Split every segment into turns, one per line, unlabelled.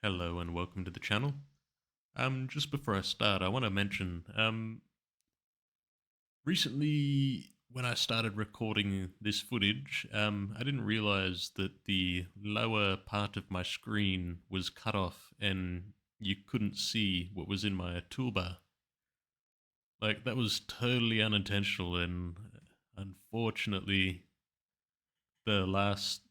Hello and welcome to the channel. Just before I start, I want to mention, recently when I started recording this footage, I didn't realize that the lower part of my screen was cut off and you couldn't see what was in my toolbar. Like, that was totally unintentional, and unfortunately, the last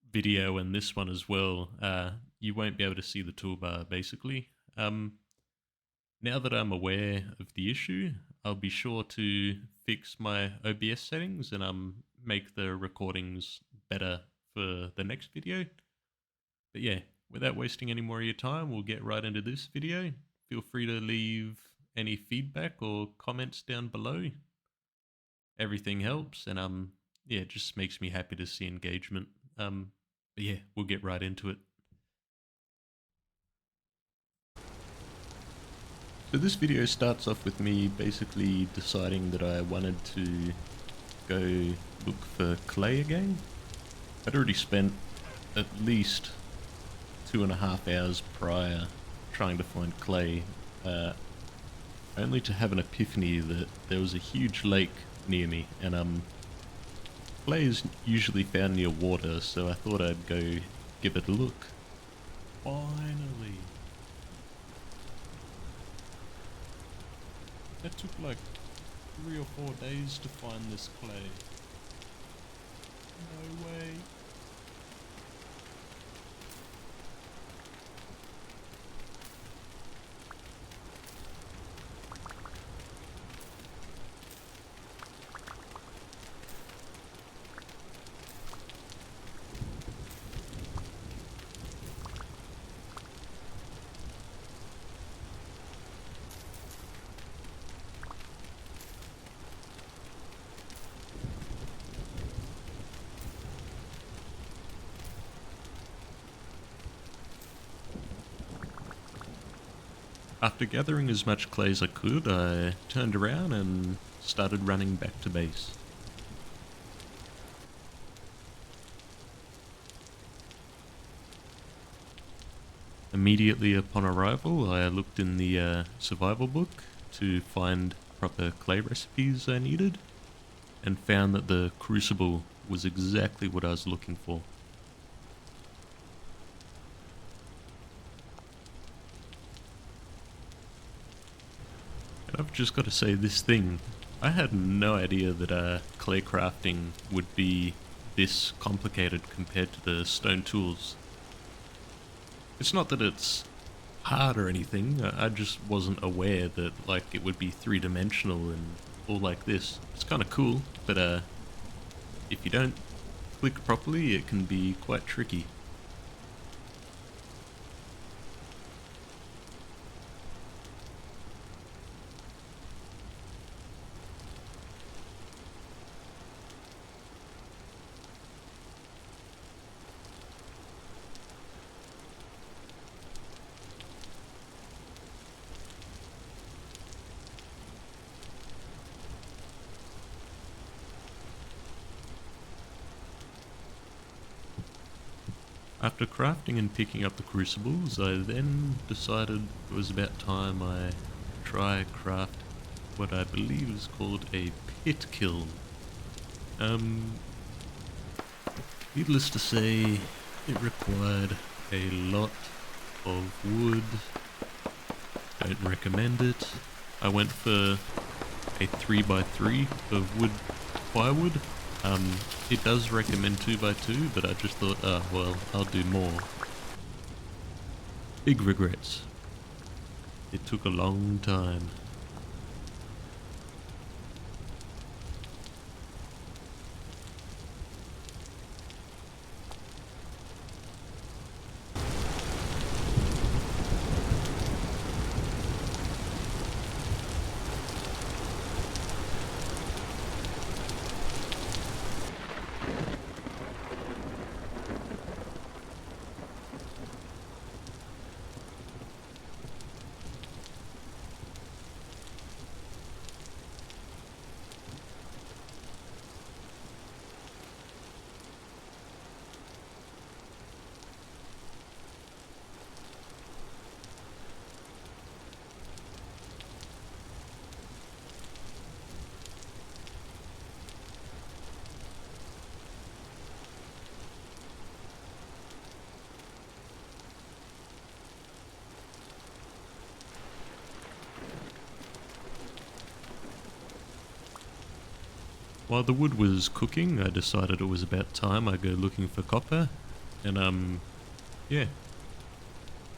video and this one as well, you won't be able to see the toolbar basically. Now that I'm aware of the issue, I'll be sure to fix my OBS settings and make the recordings better for the next video. But yeah, without wasting any more of your time, we'll get right into this video. Feel free to leave any feedback or comments down below. Everything helps, and yeah, it just makes me happy to see engagement. But yeah, we'll get right into it. So this video starts off with me basically deciding that I wanted to go look for clay again. I'd already spent at least 2.5 hours prior trying to find clay, only to have an epiphany that there was a huge lake near me, and clay is usually found near water, so I thought I'd go give it a look. Finally! That took like 3 or 4 days to find this clay. No way. After gathering as much clay as I could, I turned around and started running back to base. Immediately upon arrival, I looked in the survival book to find proper clay recipes I needed, and found that the crucible was exactly what I was looking for. And I've just got to say this thing, I had no idea that clay crafting would be this complicated compared to the stone tools. It's not that it's hard or anything, I just wasn't aware that like it would be three-dimensional and all like this. It's kind of cool, but if you don't click properly, it can be quite tricky. After crafting and picking up the crucibles, I then decided it was about time I try craft what I believe is called a pit kiln. Needless to say, it required a lot of wood. Don't recommend it. I went for a 3x3 of wood plywood. It does recommend 2x2, but I just thought, oh well, I'll do more. Big regrets. It took a long time. While the wood was cooking, I decided it was about time I go looking for copper, and yeah,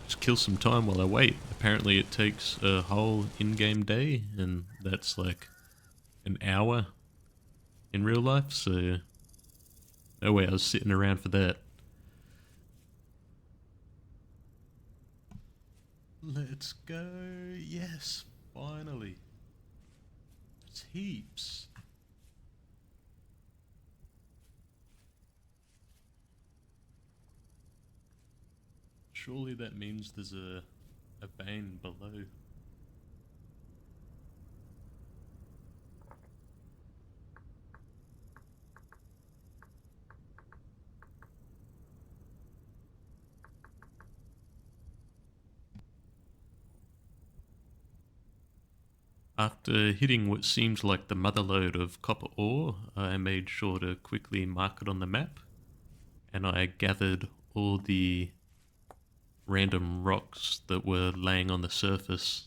just kill some time while I wait. Apparently it takes a whole in-game day, and that's like an hour in real life, so no way I was sitting around for that. Let's go. Yes, finally. It's heaps. Surely that means there's a vein below. After hitting what seemed like the motherlode of copper ore, I made sure to quickly mark it on the map, and I gathered all the random rocks that were laying on the surface.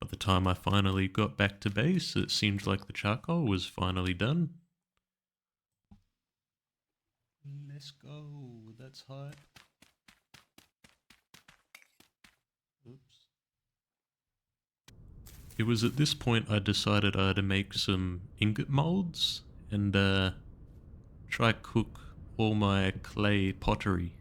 By the time I finally got back to base, it seemed like the charcoal was finally done. Let's go, that's hype. Oops. It was at this point I decided I had to make some ingot molds and try cook all my clay pottery.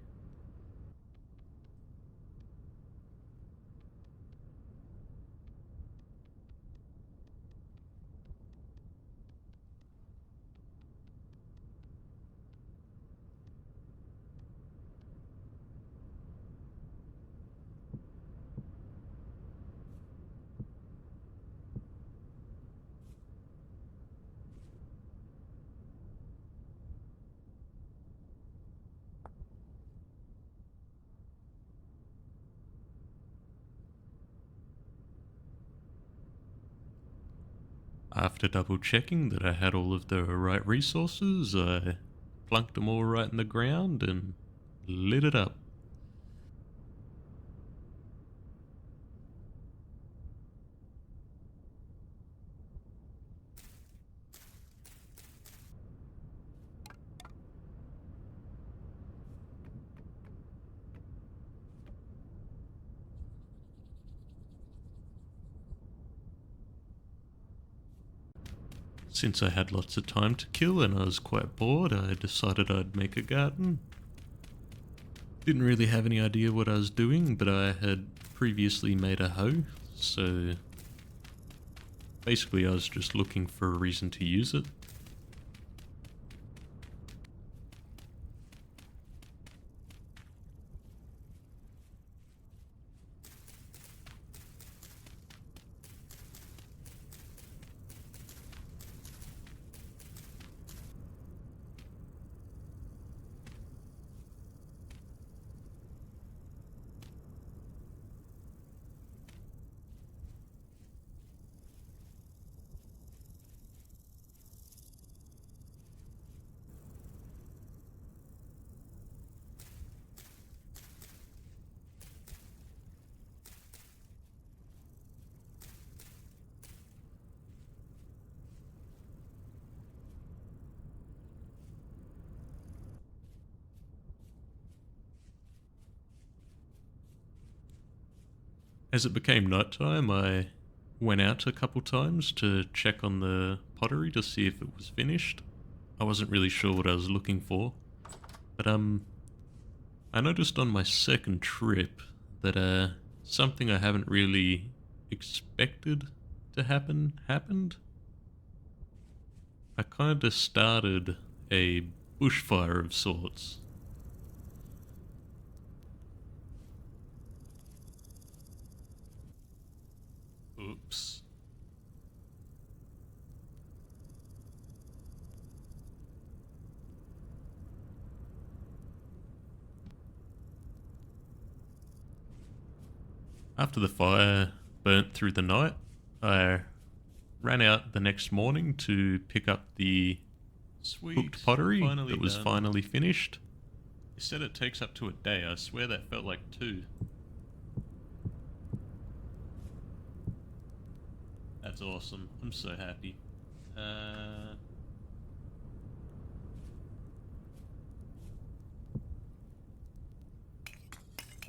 After double checking that I had all of the right resources, I plunked them all right in the ground and lit it up. Since I had lots of time to kill and I was quite bored, I decided I'd make a garden. Didn't really have any idea what I was doing, but I had previously made a hoe, so basically I was just looking for a reason to use it. As it became nighttime, I went out a couple times to check on the pottery to see if it was finished. I wasn't really sure what I was looking for, but I noticed on my second trip that something I haven't really expected to happen happened. I kind of started a bushfire of sorts. Oops. After the fire burnt through the night, I ran out the next morning to pick up the
Sweet.
cooked pottery
Finally
that was
done.
finally finished.
You said it takes up to a day. I swear that felt like 2. That's awesome. I'm so happy.
I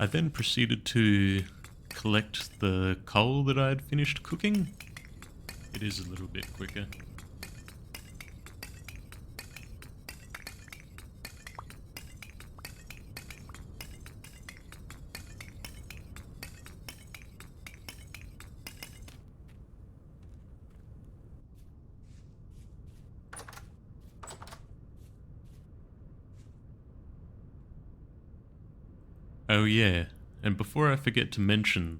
then proceeded to collect the coal that I had finished cooking.
It is a little bit quicker.
Oh yeah, and before I forget to mention,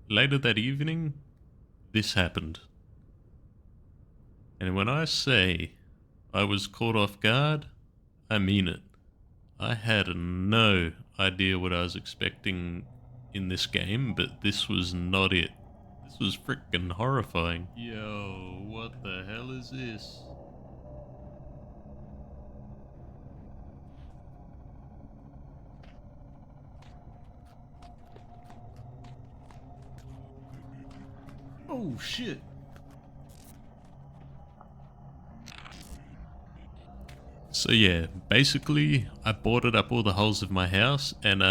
later that evening, this happened. And when I say I was caught off guard, I mean it. I had no idea what I was expecting in this game, but this was not it. This was freaking horrifying.
Yo, what the hell is this? Oh shit.
So yeah, basically I boarded up all the holes of my house and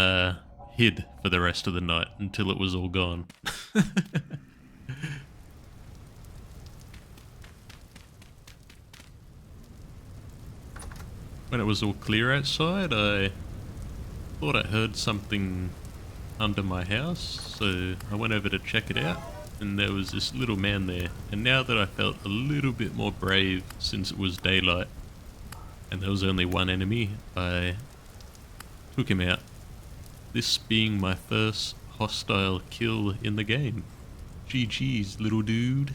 hid for the rest of the night until it was all gone. When it was all clear outside, I thought I heard something under my house, so I went over to check it out, and there was this little man there. And now that I felt a little bit more brave since it was daylight and there was only one enemy, I took him out. This being my first hostile kill in the game. GG's, little dude.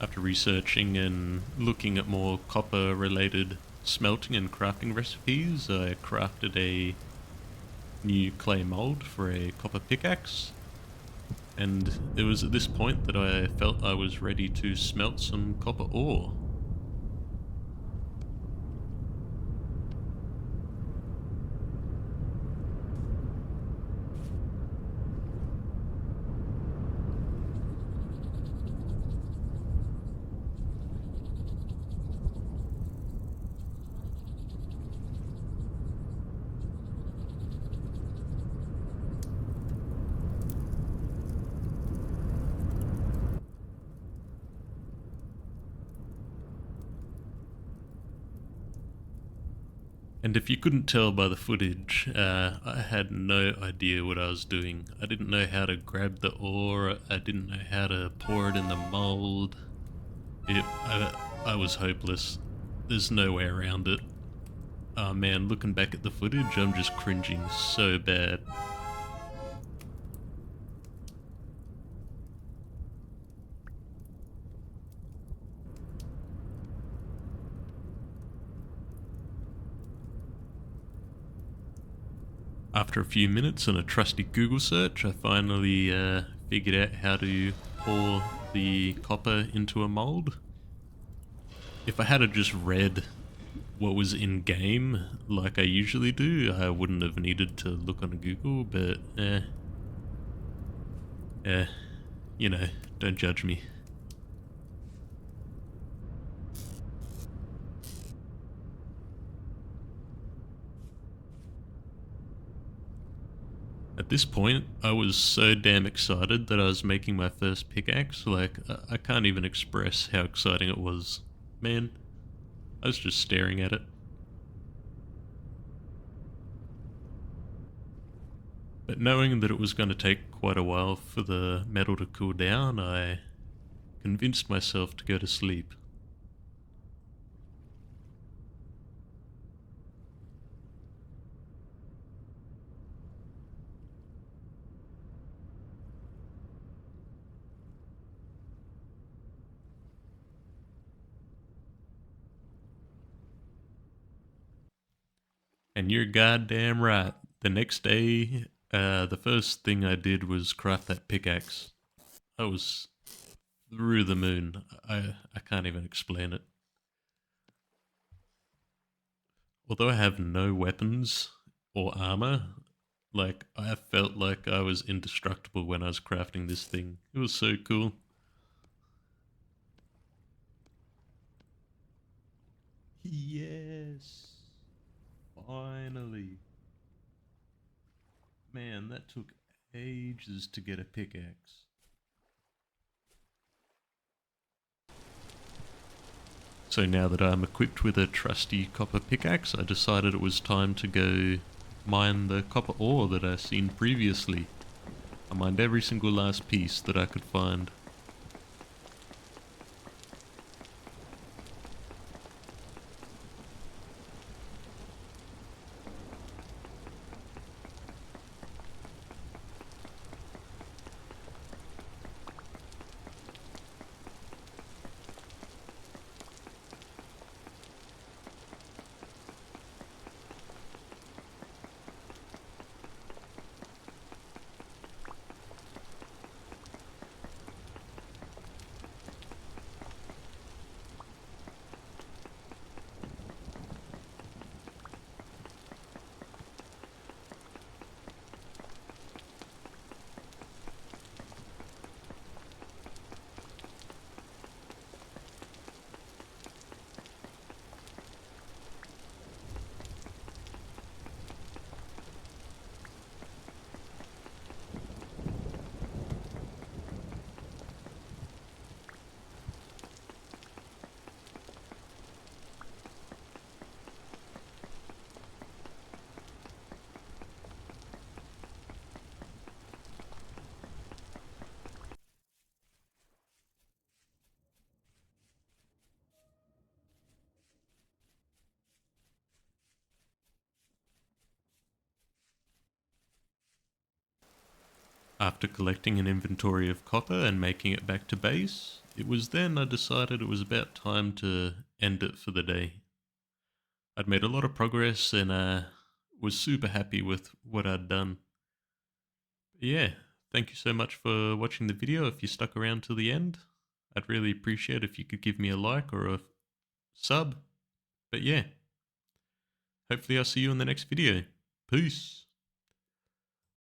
After researching and looking at more copper related smelting and crafting recipes, I crafted a new clay mold for a copper pickaxe. And it was at this point that I felt I was ready to smelt some copper ore. And if you couldn't tell by the footage, I had no idea what I was doing. I didn't know how to grab the ore, I didn't know how to pour it in the mold. I was hopeless. There's no way around it. Oh man, looking back at the footage, I'm just cringing so bad. After a few minutes and a trusty Google search, I finally figured out how to pour the copper into a mold. If I had just read what was in game like I usually do, I wouldn't have needed to look on Google, but you know, don't judge me. At this point, I was so damn excited that I was making my first pickaxe. Like, I can't even express how exciting it was. Man, I was just staring at it. But knowing that it was going to take quite a while for the metal to cool down, I convinced myself to go to sleep. And you're goddamn right. The next day, the first thing I did was craft that pickaxe. I was through the moon. I can't even explain it. Although I have no weapons or armor, like I felt like I was indestructible when I was crafting this thing. It was so cool. Yes. Finally. Man, that took ages to get a pickaxe. So now that I'm equipped with a trusty copper pickaxe, I decided it was time to go mine the copper ore that I seen previously. I mined every single last piece that I could find. After collecting an inventory of copper and making it back to base, it was then I decided it was about time to end it for the day. I'd made a lot of progress and was super happy with what I'd done. But yeah, thank you so much for watching the video. If you stuck around till the end, I'd really appreciate if you could give me a like or a sub. But yeah, hopefully I'll see you in the next video. Peace.